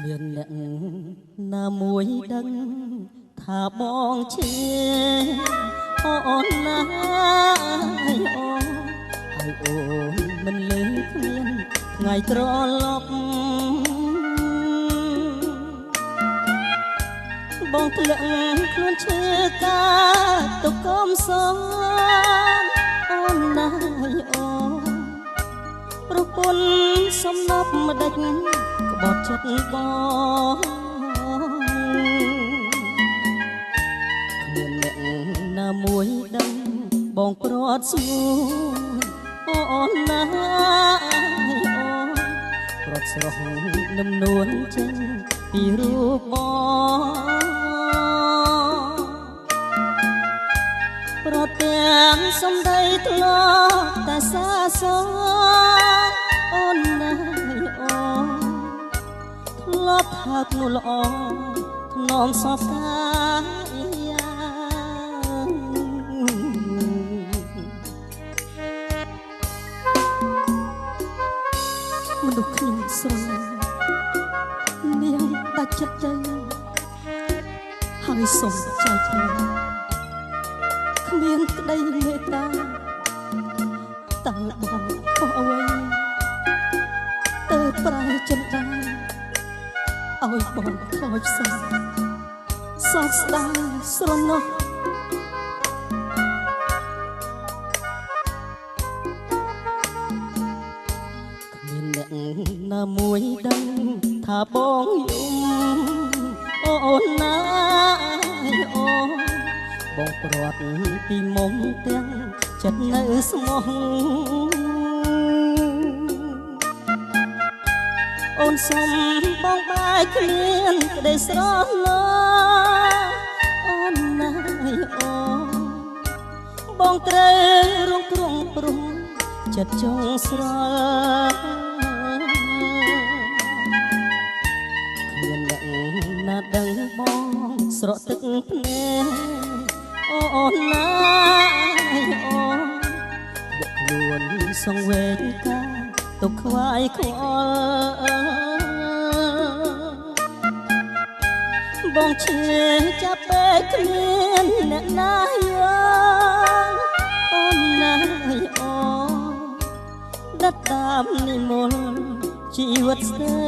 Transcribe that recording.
មានអ្នកណាមួយដឹងថាបងឈឺអូនណាយអូនហើយអូនមិនលឺគ្មានថ្ងៃត្រឡប់បងធ្លាក់ខ្លួនឈឺកាទៅកុំសងអូនណាយអូនប្រពន្ធសំណប់ម្ដេចក្បត់ចិត្តបងគ្មានអ្នកណាមួយដឹងបងព្រាត់ស្រួលអូនណាអូនព្រាត់ស្រស់នឹមនួនចេញពីរូបបងប្រទាំងសំដីធ្លាប់តែសាសអូនណាអូនធ្លាប់ថាធ្ងន់ល្អធ្នមសពកាយ៉ាងមនុស្សខ្ញុំស្រឡាញ់នាងដាច់ចិត្តទៅហើយសុំចោលខ្ញុំគ្មានក្តីមេត្តាតើបងខុសអ្វីទៅប្រែចិនដាឲ្យបងខូចផ្សាសោកស្ដាយស្រណោះគ្មានអ្នកណាមួយដឹងថាបងយំអូនណាអូនបងព្រាត់ពីមុំទាំងចិត្តនៅស្មោះអូនសុំបងបែកគ្មានក្តីស្រណោអូនណាអូនបងត្រូវរងគ្រោះព្រោះចិត្តចង់ស្រលគ្មានអ្នកណាដឹងបងស្រក់ទឹកភ្នែកអូនណាអូនយកខ្លួនសងវេទកាទុកខ្វាយខ្វល់បងឈឺចាប់ពេកគ្មានអ្នកណាយកអូនណាអូនដិតតាមនិមន្តជីវិតស្ទើ